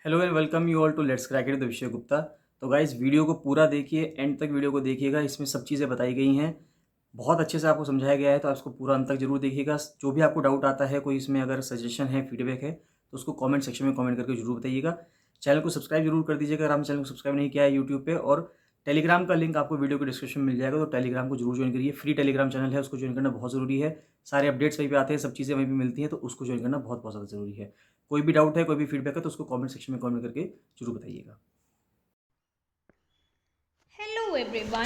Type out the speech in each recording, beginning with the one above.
Hello and welcome you all to let's crack it the Vishay Gupta. तो guys video को पूरा देखिए, एंड तक वीडियो को देखिएगा। इसमें सब चीज़ें बताई गई हैं, बहुत अच्छे से आपको समझाया गया है, तो आप इसको पूरा अंत तक जरूर देखिएगा। जो भी आपको डाउट आता है, कोई इसमें अगर सजेशन है, फीडबैक है, तो उसको कमेंट सेक्शन में कमेंट करके जरूर बताइएगा। चैनल को सब्सक्राइब जरूर कर दीजिएगा अगर आपने चैनल को सब्सक्राइब नहीं किया है यूट्यूब पे। और टेलीग्राम का लिंक आपको वीडियो के डिस्क्रिप्शन में मिल जाएगा, तो टेलीग्राम को जरूर ज्वाइन करिए। फ्री टेलीग्राम चैनल है, उसको ज्वाइन करना बहुत ज़रूरी है। सारे अपडेट्स वहीं पे आते हैं, सब चीज़ें वहीं पे मिलती हैं, तो उसको ज्वाइन करना बहुत बहुत ज़्यादा ज़रूरी है। कोई भी डाउट है, कोई भी फीडबैक है, तो उसको कमेंट सेक्शन में कमेंट करके जरूर बताइएगा। Hello everyone,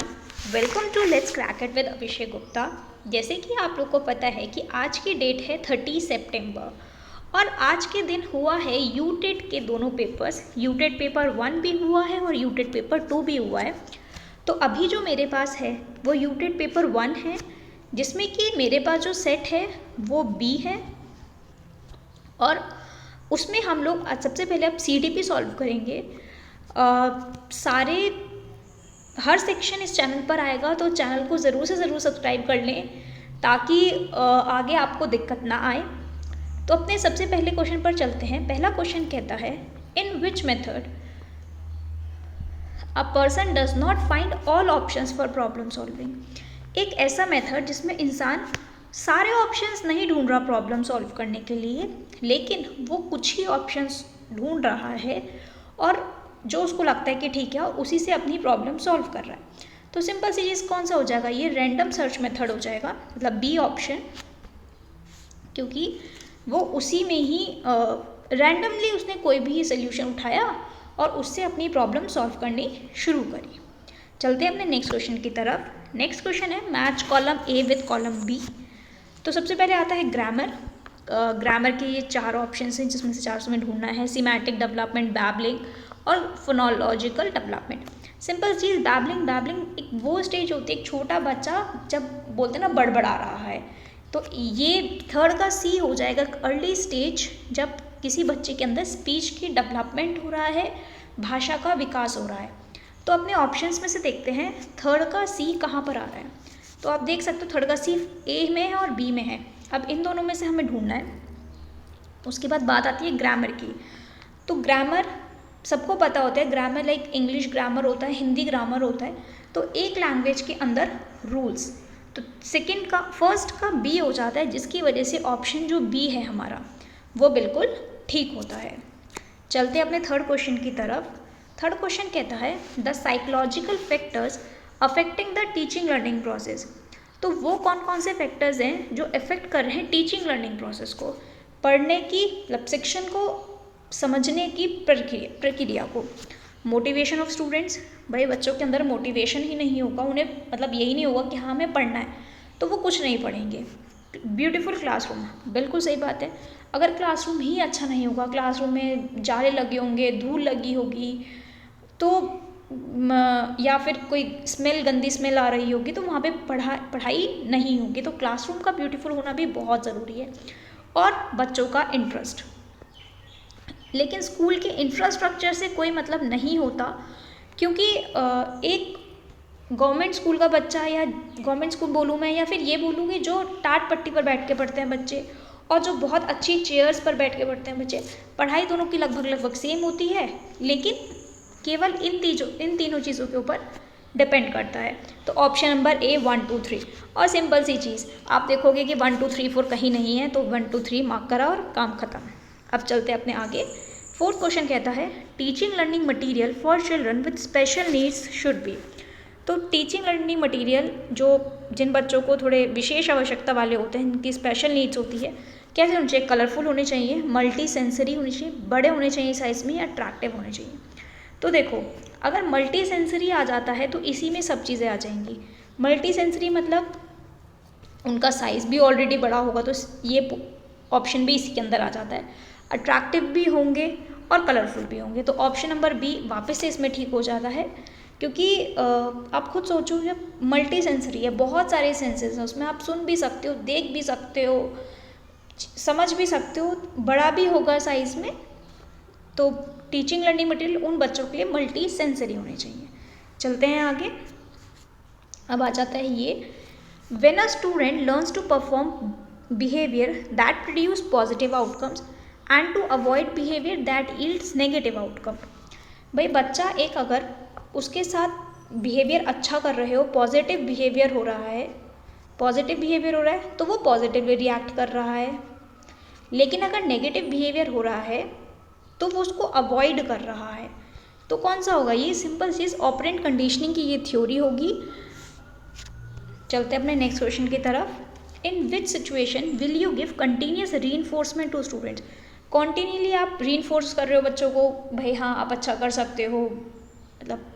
welcome to let's crack it with Abhishek Gupta. जैसे कि आप लोग को पता है कि आज की डेट है 30 सितंबर और आज के दिन हुआ है यूटेट के दोनों पेपर्स। यूटेट पेपर 1 भी हुआ है और यूटेट पेपर 2 भी हुआ है। तो अभी जो मेरे पास है वो यूटेट पेपर 1 है, जिसमें कि मेरे पास जो सेट है वो बी है और उसमें हम लोग आज सबसे पहले अब सीडीपी सॉल्व करेंगे। सारे हर सेक्शन इस चैनल पर आएगा, तो चैनल को ज़रूर से ज़रूर सब्सक्राइब कर लें ताकि आगे आपको दिक्कत ना आए। तो अपने सबसे पहले क्वेश्चन पर चलते हैं। पहला क्वेश्चन कहता है, in which method a person does not find all options for problem solving. एक ऐसा मेथड जिसमें इंसान सारे ऑप्शंस नहीं ढूंढ रहा प्रॉब्लम सॉल्व करने के लिए, लेकिन वो कुछ ही ऑप्शंस ढूंढ रहा है और जो उसको लगता है कि ठीक है उसी से अपनी प्रॉब्लम सॉल्व कर रहा है। तो सिंपल सी चीज़ कौन सा हो जाएगा, ये रैंडम सर्च मेथड हो जाएगा, मतलब बी ऑप्शन, क्योंकि वो उसी में ही रैंडमली उसने कोई भी सोल्यूशन उठाया और उससे अपनी प्रॉब्लम सॉल्व करनी शुरू करी। चलते हैं अपने नेक्स्ट क्वेश्चन की तरफ। नेक्स्ट क्वेश्चन है, match column A with column B. तो सबसे पहले आता है ग्रामर। ग्रामर के ये 4 ऑप्शन हैं जिसमें से 400 में ढूंढना है। सिमैटिक डेवलपमेंट, बैबलिंग और फोनोलॉजिकल डेवलपमेंट। सिंपल चीज़, बैबलिंग एक वो स्टेज होती है, एक छोटा बच्चा जब बोलते हैं ना बड़बड़ा रहा है, तो ये थर्ड का सी हो जाएगा, अर्ली स्टेज, जब किसी बच्चे के अंदर स्पीच की डेवलपमेंट हो रहा है, भाषा का विकास हो रहा है। तो अपने ऑप्शंस में से देखते हैं थर्ड का सी कहाँ पर आ रहा है। तो आप देख सकते हो थर्ड का सी ए में है और बी में है। अब इन दोनों में से हमें ढूंढना है। उसके बाद बात आती है ग्रामर की। तो ग्रामर सबको पता होता है, ग्रामर लाइक इंग्लिश ग्रामर होता है, हिंदी ग्रामर होता है। तो एक लैंग्वेज के अंदर रूल्स, तो सेकंड का फर्स्ट का बी हो जाता है, जिसकी वजह से ऑप्शन जो बी है हमारा वो बिल्कुल ठीक होता है। चलते हैं अपने थर्ड क्वेश्चन की तरफ। थर्ड क्वेश्चन कहता है, the psychological factors affecting the teaching learning process. तो वो कौन कौन से फैक्टर्स हैं जो अफेक्ट कर रहे हैं टीचिंग लर्निंग प्रोसेस को, पढ़ने की मतलब शिक्षण को समझने की प्रक्रिया को। मोटिवेशन ऑफ स्टूडेंट्स, भाई बच्चों के अंदर मोटिवेशन ही नहीं होगा, उन्हें मतलब यही नहीं होगा कि हाँ हमें पढ़ना है, तो वो कुछ नहीं पढ़ेंगे। ब्यूटीफुल क्लासरूम, बिल्कुल सही बात है। अगर क्लासरूम ही अच्छा नहीं होगा, क्लासरूम में जाले लगे होंगे, धूल लगी होगी, तो या फिर कोई स्मेल, गंदी स्मेल आ रही होगी, तो वहाँ पे पढ़ाई नहीं होगी। तो क्लासरूम का ब्यूटीफुल होना भी बहुत ज़रूरी है। और बच्चों का इंटरेस्ट, लेकिन स्कूल के इंफ्रास्ट्रक्चर से कोई मतलब नहीं होता, क्योंकि एक गवर्नमेंट स्कूल का बच्चा, या गवर्नमेंट स्कूल बोलूँ मैं या फिर ये बोलूँगी जो टाट पट्टी पर बैठ के पढ़ते हैं बच्चे, और जो बहुत अच्छी चेयर्स पर बैठ के पढ़ते हैं बच्चे, पढ़ाई दोनों की लगभग लगभग सेम होती है, लेकिन केवल इन तीनों चीज़ों के ऊपर डिपेंड करता है। तो ऑप्शन नंबर ए 1 2 3। और सिंपल सी चीज़, आप देखोगे कि 1 2 3 4 कहीं नहीं है, तो 1 2 3 मार्क करा और काम खत्म। अब चलते हैं अपने आगे। फोर्थ क्वेश्चन कहता है, teaching learning material for children with special needs should be. तो टीचिंग लर्निंग मटीरियल जो जिन बच्चों को थोड़े विशेष आवश्यकता वाले होते हैं, इनकी स्पेशल नीड्स होती है, कैसे होने चाहिए, कलरफुल होने चाहिए, मल्टी सेंसरी होनी चाहिए, बड़े होने चाहिए साइज़ में, या अट्रैक्टिव होने चाहिए। तो देखो, अगर मल्टी सेंसरी आ जाता है तो इसी में सब चीज़ें आ जाएंगी। मल्टी सेंसरी मतलब उनका साइज़ भी ऑलरेडी बड़ा होगा, तो ये ऑप्शन भी इसी के अंदर आ जाता है। अट्रैक्टिव भी होंगे और कलरफुल भी होंगे, तो ऑप्शन नंबर बी वापस से इसमें ठीक हो जाता है। क्योंकि आप खुद सोचो, जब मल्टी सेंसरी है, बहुत सारे सेंसेस हैं उसमें, आप सुन भी सकते हो, देख भी सकते हो, समझ भी सकते हो, बड़ा भी होगा साइज़ में। तो टीचिंग लर्निंग मटेरियल उन बच्चों के लिए मल्टी सेंसरी होने चाहिए। चलते हैं आगे। अब आ जाता है ये, when a student learns to perform behaviour that produce positive outcomes and to avoid behaviour that yields negative outcome. भाई बच्चा एक अगर उसके साथ बिहेवियर अच्छा कर रहे हो, पॉजिटिव बिहेवियर हो रहा है, तो वो पॉजिटिवली रिएक्ट कर रहा है। लेकिन अगर नेगेटिव बिहेवियर हो रहा है तो वो उसको अवॉइड कर रहा है, तो कौन सा होगा? ये सिंपल चीज़ ऑपरेंट कंडीशनिंग की ये थ्योरी होगी। चलते हैं अपने नेक्स्ट क्वेश्चन की तरफ। In which situation will you give continuous reinforcement to students? Continuously आप रीइंफोर्स कर रहे हो बच्चों को, भाई हाँ आप अच्छा कर सकते हो, मतलब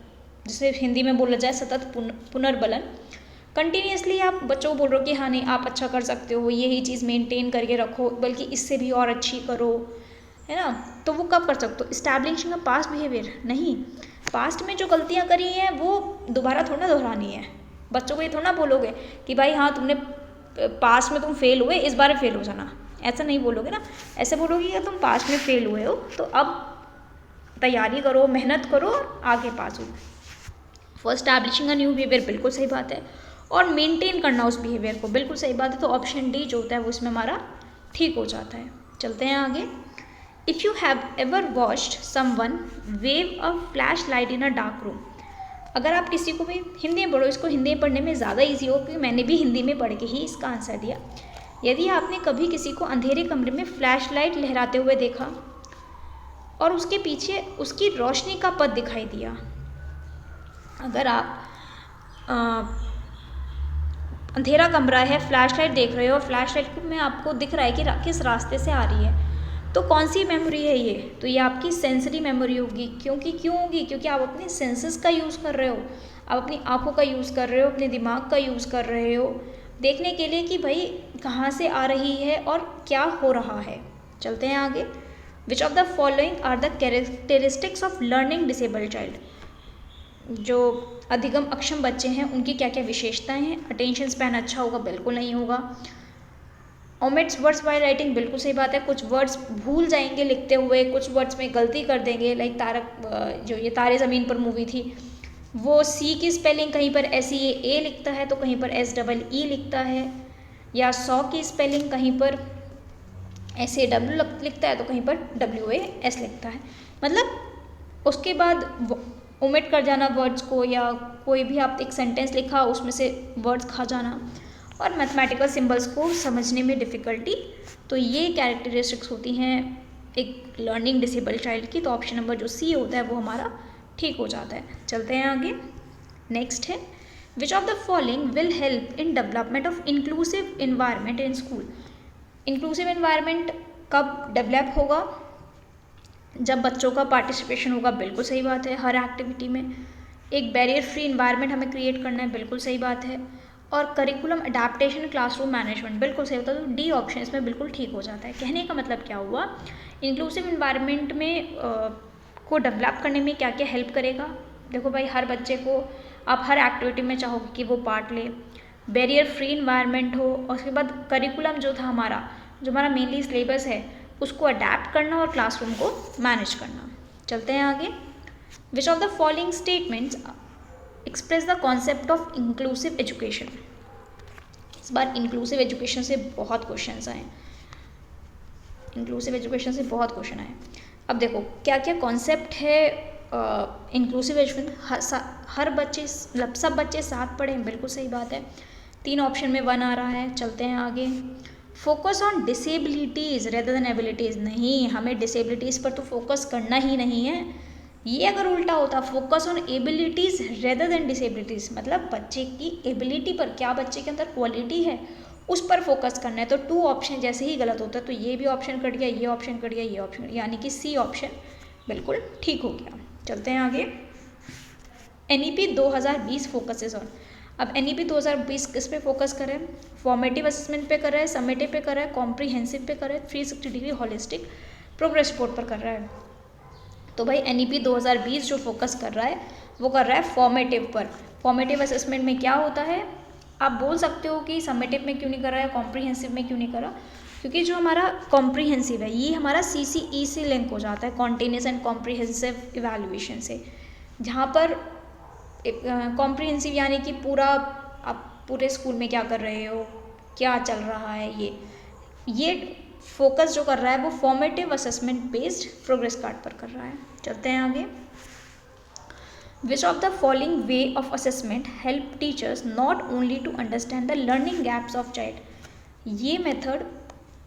जिसे हिंदी में बोला जाए सतत पुनर्बलन। कंटिन्यूसली आप बच्चों को बोल रहे हो कि हाँ नहीं आप अच्छा कर सकते हो, यही चीज़ मेंटेन करके रखो, बल्कि इससे भी और अच्छी करो, है ना। तो वो कब कर सकते हो? इस्टेब्लिशिंग अ पास्ट बिहेवियर नहीं, पास्ट में जो गलतियाँ करी हैं वो दोबारा थोड़ा ना दोहरानी है। बच्चों को ये थोड़ा ना बोलोगे कि भाई हाँ तुमने पास्ट में तुम फेल हुए, इस बार फेल हो जाना, ऐसा नहीं बोलोगे ना। ऐसे बोलोगे कि तुम पास्ट में फेल हुए हो तो अब तैयारी करो, मेहनत करो और आगे पास हो। For establishing a new behaviour बिल्कुल सही बात है, और मेंटेन करना उस बिहेवियर को बिल्कुल सही बात है। तो ऑप्शन डी जो होता है वो इसमें हमारा ठीक हो जाता है। चलते हैं आगे। If you have ever watched someone wave a flash light in a dark room. अगर आप किसी को भी हिंदी में पढ़ो, इसको हिंदी में पढ़ने में ज़्यादा ईजी हो क्योंकि मैंने भी हिंदी में पढ़ के ही इसका आंसर दिया। यदि आपने कभी किसी को अंधेरे कमरे में फ्लैश लाइट लहराते हुए देखा और उसके पीछे उसकी रोशनी का पथ दिखाई दिया, अगर आप अंधेरा कमरा है, फ्लैश लाइट देख रहे हो और फ्लैश लाइट में आपको दिख रहा है कि किस रास्ते से आ रही है, तो कौन सी मेमोरी है ये? तो ये आपकी सेंसरी मेमोरी होगी। क्यों होगी? क्योंकि आप अपने सेंसेस का यूज़ कर रहे हो, आप अपनी आँखों का यूज़ कर रहे हो, अपने दिमाग का यूज़ कर रहे हो देखने के लिए कि भाई कहाँ से आ रही है और क्या हो रहा है। चलते हैं आगे। Which of the following are the characteristics of learning disabled child? जो अधिगम अक्षम बच्चे हैं उनकी क्या क्या विशेषताएं हैं? अटेंशन स्पैन अच्छा होगा? बिल्कुल नहीं होगा। ओमिट्स वर्ड्स वाइल राइटिंग? बिल्कुल सही बात है, कुछ वर्ड्स भूल जाएंगे लिखते हुए, कुछ वर्ड्स में गलती कर देंगे। लाइक जो ये तारे ज़मीन पर मूवी थी, वो सी की स्पेलिंग कहीं पर SEA लिखता है तो कहीं पर SEE लिखता है, या 100 की स्पेलिंग कहीं पर SAW लिखता है तो कहीं पर WAS लिखता है। मतलब उसके बाद ओमिट कर जाना वर्ड्स को, या कोई भी आप एक सेंटेंस लिखा उसमें से वर्ड्स खा जाना, और मैथमेटिकल सिंबल्स को समझने में डिफ़िकल्टी। तो ये कैरेक्टरिस्टिक्स होती हैं एक लर्निंग डिसेबल्ड चाइल्ड की। तो ऑप्शन नंबर जो सी होता है वो हमारा ठीक हो जाता है। चलते हैं आगे। नेक्स्ट है विच of the following will help in development of inclusive environment in school? Inclusive environment कब डेवलप होगा? जब बच्चों का पार्टिसिपेशन होगा। बिल्कुल सही बात है। हर एक्टिविटी में एक बैरियर फ्री इन्वायरमेंट हमें क्रिएट करना है। बिल्कुल सही बात है। और करिकुलम अडेप्टेशन, क्लासरूम मैनेजमेंट, बिल्कुल सही होता है। तो डी ऑप्शन इसमें बिल्कुल ठीक हो जाता है। कहने का मतलब क्या हुआ, इंक्लूसिव इन्वायरमेंट में को डेवलप करने में क्या क्या हेल्प करेगा? देखो भाई, हर बच्चे को आप हर एक्टिविटी में चाहोगे कि वो पार्ट ले, बैरियर फ्री इन्वायरमेंट हो, और उसके बाद करिकुलम जो था हमारा, जो हमारा मेनली सिलेबस है, उसको अडेप्ट करना और क्लासरूम को मैनेज करना। चलते हैं आगे। Which of the following statements express the concept of inclusive education? इस बार इंक्लूसिव एजुकेशन से बहुत क्वेश्चन आए, इंक्लूसिव एजुकेशन से बहुत क्वेश्चन आए। अब देखो क्या क्या कॉन्सेप्ट है इंक्लूसिव एजुकेशन। हर बच्चे, मतलब सब बच्चे साथ पढ़ें, बिल्कुल सही बात है। 3 ऑप्शन में 1 आ रहा है। चलते हैं आगे। Focus on disabilities rather than abilities? नहीं, हमें डिसेबिलिटीज़ पर तो फोकस करना ही नहीं है। ये अगर उल्टा होता, focus on abilities rather than disabilities, मतलब बच्चे की एबिलिटी पर, क्या बच्चे के अंदर क्वालिटी है उस पर फोकस करना है। तो 2 ऑप्शन जैसे ही गलत होता है तो ये भी ऑप्शन कट गया, ये ऑप्शन कट गया, ये ऑप्शन, यानी कि सी ऑप्शन बिल्कुल ठीक हो गया। चलते हैं आगे। NEP 2020 focuses on. अब NEP 2020 किस पे फोकस करें? फॉर्मेटिव असेसमेंट पे कर रहा है, समेटिव पे कर रहा है, कॉम्प्रीहेंसिव पे कर रहा है, 360 डिग्री हॉलिस्टिक प्रोग्रेस रिपोर्ट पर कर रहा है? तो भाई NEP 2020 जो फोकस कर रहा है वो कर रहा है फॉर्मेटिव पर। फॉर्मेटिव असेसमेंट में क्या होता है? आप बोल सकते हो कि समेटिव में क्यों नहीं कर रहा है, कॉम्प्रीहेंसिव में क्यों नहीं कर रहा? क्योंकि जो हमारा कॉम्प्रीहेंसिव है ये हमारा CCE से लिंक हो जाता है, कॉन्टिन्यूस एंड कॉम्प्रीहेंसिव इवैल्यूएशन से, जहाँ पर कॉम्प्रीहेंसिव यानी कि पूरा आप पूरे स्कूल में क्या कर रहे हो, क्या चल रहा है, ये फोकस जो कर रहा है वो formative assessment based progress card पर कर रहा है। चलते हैं आगे। Which of the following way of assessment help teachers not only to understand the learning gaps of child. ये मेथड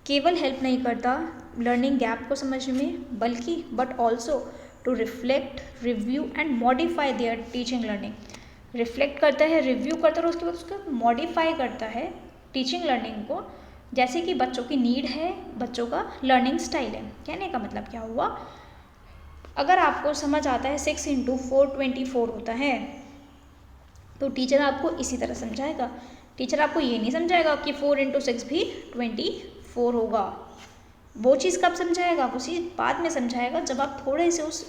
केवल हेल्प नहीं करता लर्निंग गैप को समझने में, बल्कि but also to reflect, review and modify their teaching learning. Reflect करता है, रिव्यू करता है और उसके बाद उसको मॉडिफाई करता है टीचिंग लर्निंग को, जैसे कि बच्चों की नीड है, बच्चों का लर्निंग स्टाइल है। कहने का मतलब क्या हुआ, अगर आपको समझ आता है 6 × 4 24 होता है, तो टीचर आपको इसी तरह समझाएगा। टीचर आपको ये नहीं समझाएगा कि 4 × 6 भी 24 होगा। वो चीज़ कब समझाएगा, वो चीज़ बाद में समझाएगा, जब आप थोड़े से उस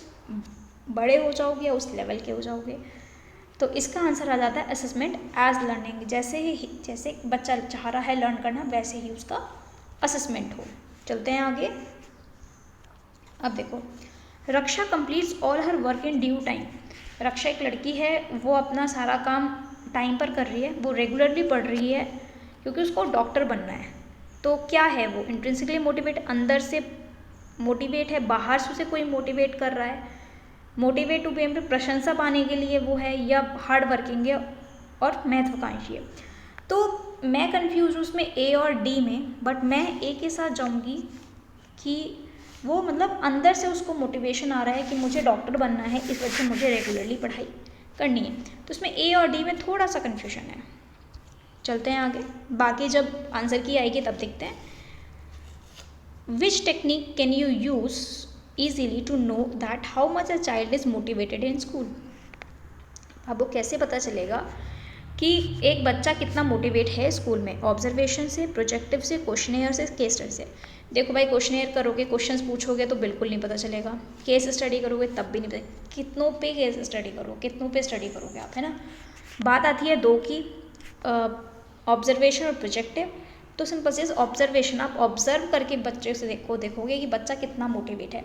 बड़े हो जाओगे या उस लेवल के हो जाओगे। तो इसका आंसर आ जाता है असेसमेंट एज लर्निंग। जैसे बच्चा चाह रहा है लर्न करना, वैसे ही उसका असेसमेंट हो। चलते हैं आगे। अब देखो, Raksha completes all her work in due time. Raksha एक लड़की है, वो अपना सारा काम टाइम पर कर रही है, वो रेगुलरली पढ़ रही है क्योंकि उसको डॉक्टर बनना है। तो क्या है वो इंट्रिंसिकली मोटिवेट, अंदर से मोटिवेट है, बाहर से उसे कोई मोटिवेट कर रहा है, मोटिवेट टू बी एम, प्रशंसा पाने के लिए वो है, या हार्ड वर्किंग है और महत्वाकांक्षी है। तो मैं कंफ्यूज हूँ उसमें ए और डी में, बट मैं ए के साथ जाऊँगी कि वो मतलब अंदर से उसको मोटिवेशन आ रहा है कि मुझे डॉक्टर बनना है, इस वजह से मुझे रेगुलरली पढ़ाई करनी है। तो उसमें ए और डी में थोड़ा सा कन्फ्यूजन है। चलते हैं आगे, बाकी जब आंसर की आएगी तब देखते हैं। Which technique can you use easily to know that how much a child is motivated in school। आपको कैसे पता चलेगा कि एक बच्चा कितना मोटिवेट है स्कूल में? ऑब्जर्वेशन से, प्रोजेक्टिव से, क्वेश्चनेयर से, केस स्टडी से। देखो भाई, क्वेश्चनेयर करोगे, क्वेश्चंस पूछोगे तो बिल्कुल नहीं पता चलेगा। केस स्टडी करोगे तब भी नहीं पता। कितनों पे केस स्टडी करो, कितनों पे स्टडी करोगे आप, है ना। बात आती है दो की, ऑब्जर्वेशन और प्रोजेक्टिव। तो सिंपल से ऑब्जर्वेशन, आप ऑब्जर्व करके बच्चे से देखोगे कि बच्चा कितना मोटिवेट है।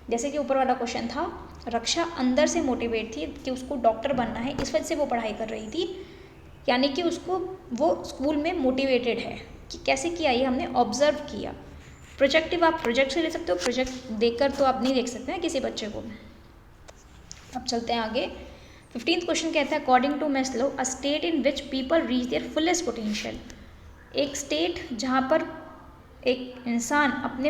जैसे कि ऊपर वाला क्वेश्चन था, रक्षा अंदर से मोटिवेट थी कि उसको डॉक्टर बनना है, इस वजह से वो पढ़ाई कर रही थी, यानी कि उसको वो स्कूल में मोटिवेटेड है। कि कैसे किया, ये हमने ऑब्जर्व किया। प्रोजेक्टिव आप प्रोजेक्ट से ले सकते हो, प्रोजेक्ट देखकर तो आप नहीं देख सकते हैं किसी बच्चे को। अब चलते हैं आगे। 15th क्वेश्चन कहता है, according to Maslow, a state in which people reach their fullest potential. एक स्टेट जहाँ पर एक इंसान अपने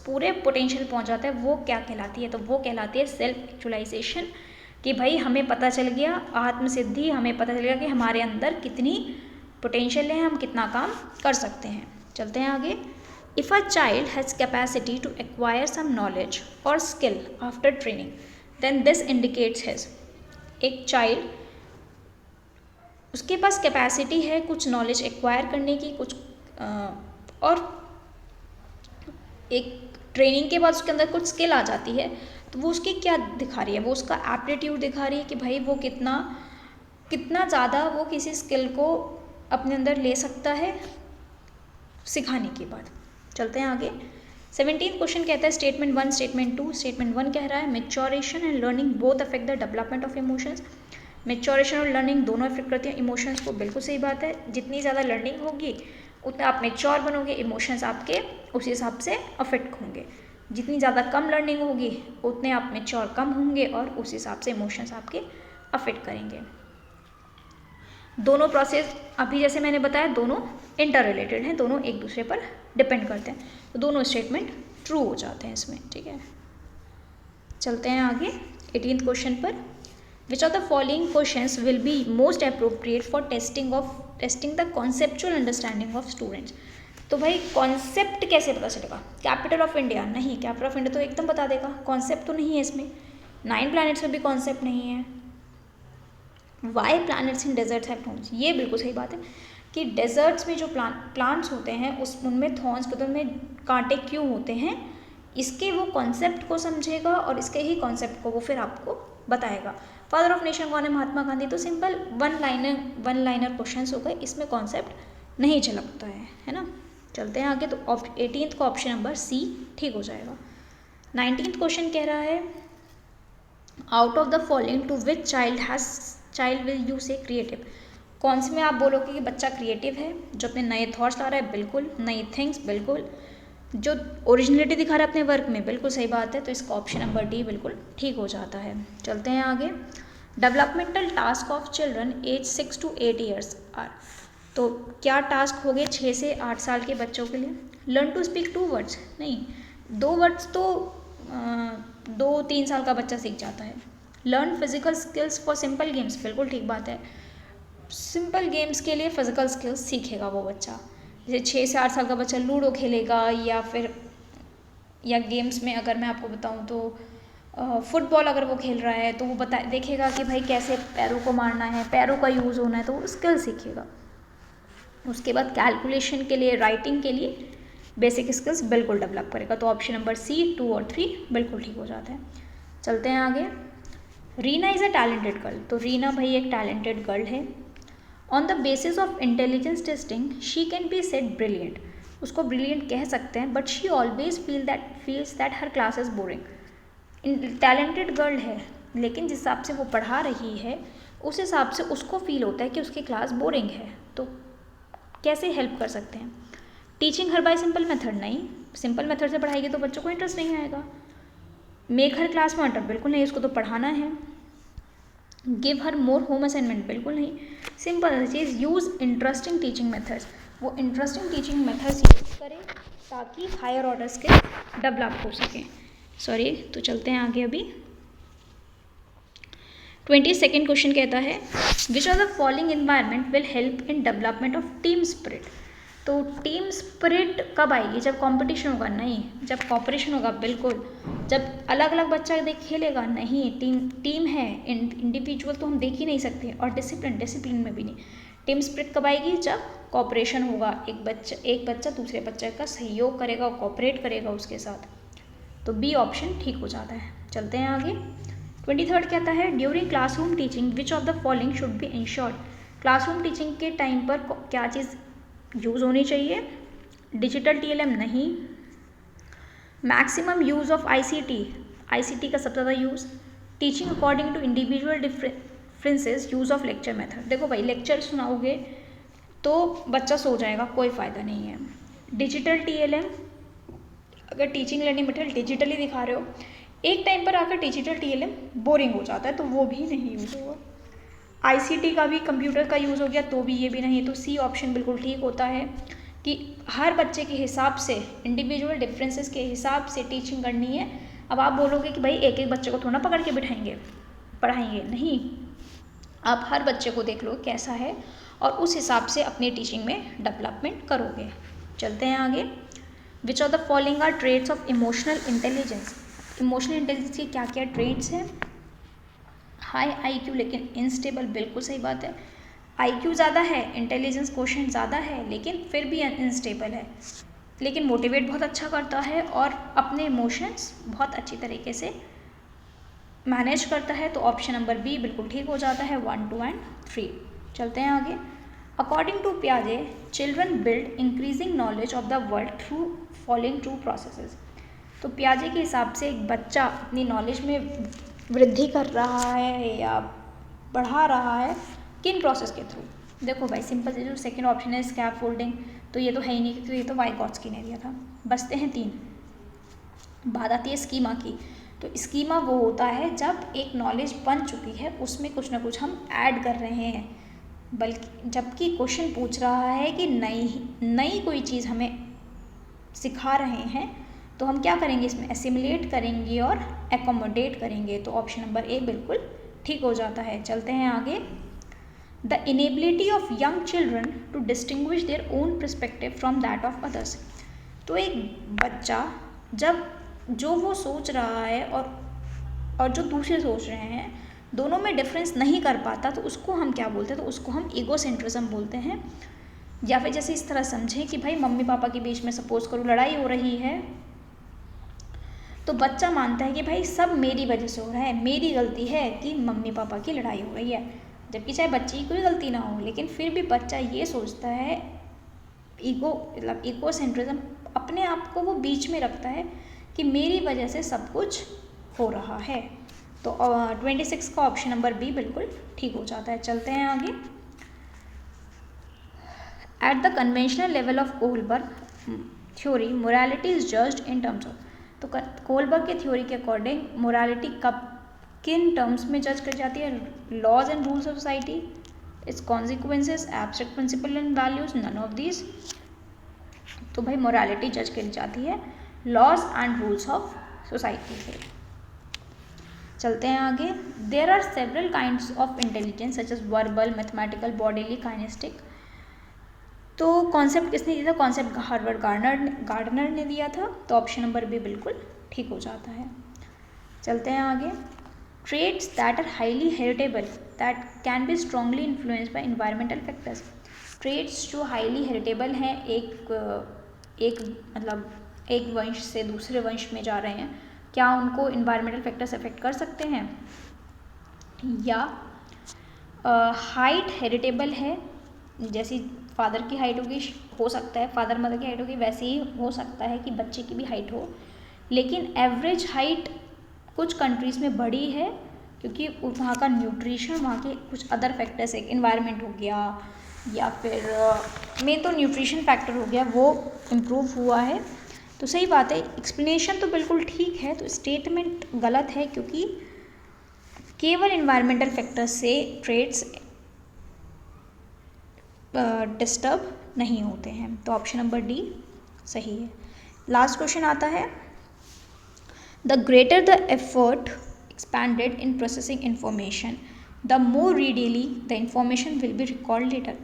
पूरे पोटेंशियल पहुँच जाता है, वो क्या कहलाती है? तो वो कहलाती है सेल्फ एक्चुअलाइजेशन। कि भाई हमें पता चल गया, आत्मसिद्धि, हमें पता चल गया कि हमारे अंदर कितनी पोटेंशियल है, हम कितना काम कर सकते हैं। चलते हैं आगे। If a child has capacity to acquire some knowledge और skill after training, then this indicates his. एक चाइल्ड, उसके पास कैपेसिटी है कुछ नॉलेज एक्वायर करने की, कुछ और एक ट्रेनिंग के बाद उसके अंदर कुछ स्किल आ जाती है, तो वो उसकी क्या दिखा रही है? वो उसका एप्टीट्यूड दिखा रही है कि भाई वो कितना ज़्यादा वो किसी स्किल को अपने अंदर ले सकता है सिखाने के बाद। चलते हैं आगे। 17th क्वेश्चन कहता है, स्टेटमेंट 1, स्टेटमेंट 2। स्टेटमेंट 1 कह रहा है, maturation and learning both affect the development of emotions. Maturation और लर्निंग दोनों अफेक्ट करती हैं इमोशंस को। बिल्कुल सही बात है। जितनी ज़्यादा लर्निंग होगी उतना आप मैच्योर बनोगे, इमोशंस आपके उस हिसाब से अफेक्ट होंगे। जितनी ज़्यादा कम लर्निंग होगी उतने आप मैच्योर कम होंगे और उस हिसाब से इमोशंस आपके अफेक्ट करेंगे। दोनों प्रोसेस अभी जैसे मैंने बताया दोनों इंटर रिलेटेड हैं, दोनों एक दूसरे पर डिपेंड करते हैं, तो दोनों स्टेटमेंट ट्रू हो जाते हैं इसमें। ठीक है, चलते हैं आगे 18th क्वेश्चन पर। विच of the following questions will be most appropriate for testing the conceptual understanding of students. तो भाई कॉन्सेप्ट कैसे पता चलेगा? कैपिटल ऑफ इंडिया नहीं, कैपिटल ऑफ इंडिया तो एकदम बता देगा, कॉन्सेप्ट तो नहीं है इसमें। 9 प्लैनेट्स में भी कॉन्सेप्ट नहीं है। Why planets in deserts have thorns, ये बिल्कुल सही बात है कि डेजर्ट्स में जो प्लांट्स होते हैं उनमें थॉर्न्स, मतलब उनमें कांटे क्यों होते हैं, इसके वो कॉन्सेप्ट को समझेगा और इसके ही कॉन्सेप्ट को वो फिर आपको बताएगा। फादर ऑफ नेशन कौन है? महात्मा गांधी। तो सिंपल वन लाइनर क्वेश्चंस हो गए, इसमें कॉन्सेप्ट नहीं झलकता है ना। चलते हैं आगे। तो 18th का ऑप्शन नंबर सी ठीक हो जाएगा। 19th क्वेश्चन कह रहा है, out of the following to which child will you say creative. कौन से में आप बोलोगे कि बच्चा क्रिएटिव है, जो अपने नए थॉट्स ला रहा है? बिल्कुल। नई थिंग्स? बिल्कुल। जो ओरिजिनलिटी दिखा रहा है अपने वर्क में, बिल्कुल सही बात है, तो इसका ऑप्शन नंबर डी बिल्कुल ठीक हो जाता है। चलते हैं आगे। Developmental task of children age 6 to 8 years are, तो क्या टास्क हो गए 6 से 8 साल के बच्चों के लिए? लर्न टू स्पीक 2 words, नहीं 2 words तो 2-3 साल का बच्चा सीख जाता है। Learn physical skills for simple games, बिल्कुल ठीक बात है, सिंपल गेम्स के लिए फिजिकल स्किल्स सीखेगा वो बच्चा। जैसे 6 से 8 साल का बच्चा लूडो खेलेगा, या गेम्स में अगर मैं आपको बताऊं तो फुटबॉल अगर वो खेल रहा है तो वो देखेगा कि भाई कैसे पैरों को मारना है, पैरों का यूज़ होना है, तो वो स्किल सीखेगा। उसके बाद कैलकुलेशन के लिए, राइटिंग के लिए बेसिक स्किल्स बिल्कुल डेवलप करेगा। तो ऑप्शन नंबर सी 2 और 3 बिल्कुल ठीक हो जाता है। चलते हैं आगे। Reena is a talented girl, तो रीना भाई एक टैलेंटेड गर्ल है। On the basis of intelligence testing she can be said brilliant, उसको ब्रिलियंट कह सकते हैं, but she always feels that her class is boring. Talented girl है, लेकिन जिस हिसाब से वो पढ़ा रही है उस हिसाब से उसको फील होता है कि उसकी क्लास बोरिंग है। तो कैसे हेल्प कर सकते हैं? Teaching her by simple method, नहीं, सिंपल मेथड से पढ़ाएगी तो बच्चों को इंटरेस्ट नहीं आएगा। मेक हर क्लास में बिल्कुल नहीं, उसको तो पढ़ाना है। गिव हर मोर होम असाइनमेंट, बिल्कुल नहीं। सिंपल चीज़, यूज़ इंटरेस्टिंग टीचिंग मेथड्स, वो इंटरेस्टिंग टीचिंग मेथड्स यूज करें ताकि हायर ऑर्डर स्किल डेवलप हो सकें। सॉरी, तो चलते हैं आगे। अभी 22nd क्वेश्चन कहता है विच of the following environment will help in development of team spirit. तो टीम स्पिरिट कब आएगी? जब कंपटीशन होगा? नहीं। जब कॉपरेशन होगा? बिल्कुल। जब अलग अलग बच्चा देख खेलेगा? नहीं। टीम है, इंडिविजुअल तो हम देख ही नहीं सकते। और डिसिप्लिन में भी नहीं। टीम स्पिरिट कब आएगी? जब कॉपरेशन होगा, एक बच्चा दूसरे बच्चे का सहयोग करेगा, कॉपरेट करेगा उसके साथ। तो बी ऑप्शन ठीक हो जाता है। चलते हैं आगे। 23rd कहता है during classroom teaching which of the following should be ensured. Classroom teaching के टाइम पर क्या चीज़ यूज़ होनी चाहिए? डिजिटल TLM नहीं। मैक्सिमम यूज़ ऑफ ICT का सबसे ज़्यादा use. Teaching according to individual differences, use of lecture method. देखो भाई, लेक्चर सुनाओगे तो बच्चा सो जाएगा, कोई फ़ायदा नहीं है। डिजिटल TLM, अगर टीचिंग लर्निंग मेथड डिजिटली दिखा रहे हो, एक टाइम पर आकर डिजिटल TLM बोरिंग हो जाता है, तो वो भी नहीं यूज़ होगा। ICT का भी कंप्यूटर का यूज़ हो गया तो भी ये भी नहीं। तो सी ऑप्शन बिल्कुल ठीक होता है कि हर बच्चे के हिसाब से, इंडिविजुअल डिफरेंसेस के हिसाब से टीचिंग करनी है। अब आप बोलोगे कि भाई एक एक बच्चे को थोड़ा पकड़ के बिठाएंगे, पढ़ाएंगे, नहीं। आप हर बच्चे को देख लो कैसा है और उस हिसाब से अपनी टीचिंग में डेवलपमेंट करोगे। चलते हैं आगे। Which of the following are traits of emotional intelligence. Emotional intelligence के क्या क्या ट्रेट्स हैं? हाई IQ लेकिन इनस्टेबल, बिल्कुल सही बात है। IQ ज़्यादा है, इंटेलिजेंस क्वोशेंट ज़्यादा है, लेकिन फिर भी इनस्टेबल है। लेकिन मोटिवेट बहुत अच्छा करता है और अपने इमोशंस बहुत अच्छी तरीके से मैनेज करता है। तो ऑप्शन नंबर बी बिल्कुल ठीक हो जाता है, 1, 2 एंड 3। चलते हैं आगे। अकॉर्डिंग टू पियाजे, children build increasing knowledge of the world through following 2 processes. तो पियाजे के हिसाब से एक बच्चा अपनी नॉलेज में वृद्धि कर रहा है या बढ़ा रहा है किन प्रोसेस के थ्रू? देखो भाई, सिंपल से जो सेकंड ऑप्शन है स्कैप फोल्डिंग, तो ये तो है ही नहीं क्योंकि ये तो वाइगॉट्स्की ने दिया था। बचते हैं 3। बात आती है स्कीमा की। तो स्कीमा वो होता है जब एक नॉलेज बन चुकी है उसमें कुछ ना कुछ हम ऐड कर रहे हैं, बल्कि जबकि क्वेश्चन पूछ रहा है कि नई कोई चीज़ हमें सिखा रहे हैं, तो हम क्या करेंगे? इसमें एसिमुलेट करेंगे और एकोमोडेट करेंगे। तो ऑप्शन नंबर ए बिल्कुल ठीक हो जाता है। चलते हैं आगे। The inability of young children to distinguish their own perspective from that of others. तो एक बच्चा जब जो वो सोच रहा है और जो दूसरे सोच रहे हैं, दोनों में डिफरेंस नहीं कर पाता, तो उसको हम क्या बोलते हैं? तो उसको हम ईगोसेंट्रिज्म बोलते हैं। या फिर जैसे इस तरह समझें कि भाई मम्मी पापा के बीच में सपोज करो लड़ाई हो रही है, तो बच्चा मानता है कि भाई सब मेरी वजह से हो रहा है, मेरी गलती है कि मम्मी पापा की लड़ाई हो रही है, जबकि चाहे बच्चे की कोई गलती ना हो, लेकिन फिर भी बच्चा ये सोचता है, ईगोसेंट्रिज्म, अपने आप को वो बीच में रखता है कि मेरी वजह से सब कुछ हो रहा है। तो 26 का ऑप्शन नंबर बी बिल्कुल ठीक हो जाता है। चलते हैं आगे। At the conventional level of Kohlberg, theory morality is judged in terms of, तो कोलबर्ग के थ्योरी के अकॉर्डिंग मोरालिटी कब किन टर्म्स में जज कर जाती है? Laws and rules of society, its consequences, abstract principle and values, none of these. तो भाई मोरालिटी जज करी जाती है laws and rules of society से। चलते हैं आगे। There are several kinds of intelligence such as verbal, mathematical, bodily, kinaesthetic. तो कॉन्सेप्ट किसने दिया था? कॉन्सेप्ट हार्वर्ड गार्डनर ने दिया था, तो ऑप्शन नंबर बी बिल्कुल ठीक हो जाता है। चलते हैं आगे। Traits that are highly heritable that can be strongly influenced by environmental factors. Traits जो हाईली हेरिटेबल हैं, मतलब एक वंश से दूसरे वंश में जा रहे हैं, क्या उनको इन्वायरमेंटल फैक्टर्स अफेक्ट कर सकते हैं? या हाइट हेरिटेबल है, जैसी फादर की हाइट होगी, हो सकता है फादर मदर की हाइट होगी, वैसे ही हो सकता है कि बच्चे की भी हाइट हो, लेकिन एवरेज हाइट कुछ कंट्रीज़ में बड़ी है क्योंकि वहाँ का न्यूट्रिशन, वहाँ के कुछ अदर फैक्टर्स, एक इन्वायरमेंट हो गया या फिर मेन तो न्यूट्रिशन फैक्टर हो गया, वो इम्प्रूव हुआ है। तो सही बात है, एक्सप्लेनेशन तो बिल्कुल ठीक है, तो स्टेटमेंट गलत है क्योंकि केवल इन्वायरमेंटल फैक्टर से ट्रेड्स डिस्टर्ब नहीं होते हैं, तो ऑप्शन नंबर डी सही है। लास्ट क्वेश्चन आता है, the greater the effort expanded in processing information the more readily the information will be recalled later.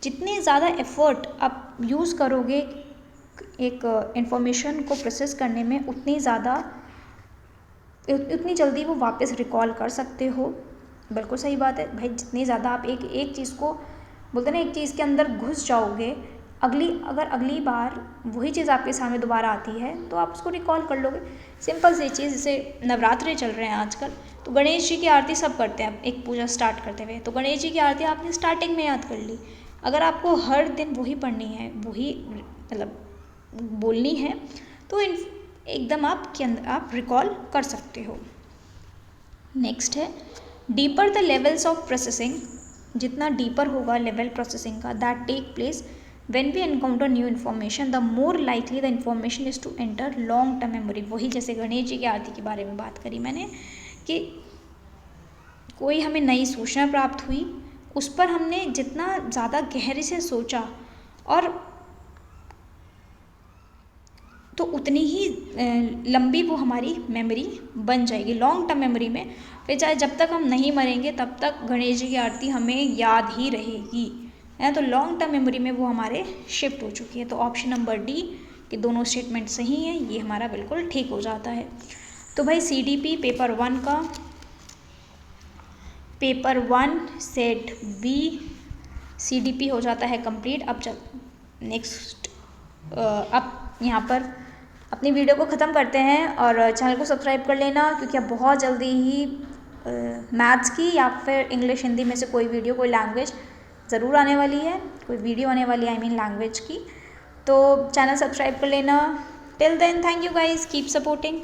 जितने ज़्यादा एफर्ट आप यूज़ करोगे एक इंफॉर्मेशन को प्रोसेस करने में, उतनी जल्दी वो वापस रिकॉल कर सकते हो। बिल्कुल सही बात है भाई, जितनी ज़्यादा आप एक चीज़ को बोलते हैं ना, एक चीज़ के अंदर घुस जाओगे, अगर अगली बार वही चीज़ आपके सामने दोबारा आती है तो आप उसको रिकॉल कर लोगे। सिंपल सी चीज़, जैसे नवरात्रे चल रहे हैं आजकल, तो गणेश जी की आरती सब करते हैं एक पूजा स्टार्ट करते हुए, तो गणेश जी की आरती आपने स्टार्टिंग में याद कर ली। अगर आपको हर दिन वही पढ़नी है, वही मतलब बोलनी है, तो एकदम आपके अंदर आप रिकॉल कर सकते हो। नेक्स्ट है, deeper the levels of processing, जितना डीपर होगा लेवल प्रोसेसिंग का, that take place when we encounter new information the more likely the information is to enter long term memory. वही जैसे गणेश जी की आरती के बारे में बात करी मैंने कि कोई हमें नई सूचना प्राप्त हुई, उस पर हमने जितना ज़्यादा गहरे से सोचा और तो उतनी ही लंबी वो हमारी मेमोरी बन जाएगी लॉन्ग टर्म मेमोरी में। फिर चाहे जब तक हम नहीं मरेंगे तब तक गणेश जी की आरती हमें याद ही रहेगी, है। तो लॉन्ग टर्म मेमोरी में वो हमारे शिफ्ट हो चुकी है। तो ऑप्शन नंबर डी कि दोनों स्टेटमेंट सही हैं, ये हमारा बिल्कुल ठीक हो जाता है। तो भाई CDP पेपर 1 का पेपर 1 सेट बी CDP हो जाता है कंप्लीट। अब नेक्स्ट अब यहाँ पर अपनी वीडियो को ख़त्म करते हैं और चैनल को सब्सक्राइब कर लेना, क्योंकि अब बहुत जल्दी ही मैथ्स की या फिर इंग्लिश हिंदी में से कोई वीडियो, कोई लैंग्वेज ज़रूर आने वाली है, कोई वीडियो आने वाली है, आई मीन लैंग्वेज की। तो चैनल सब्सक्राइब कर लेना। Till then thank you guys, keep supporting.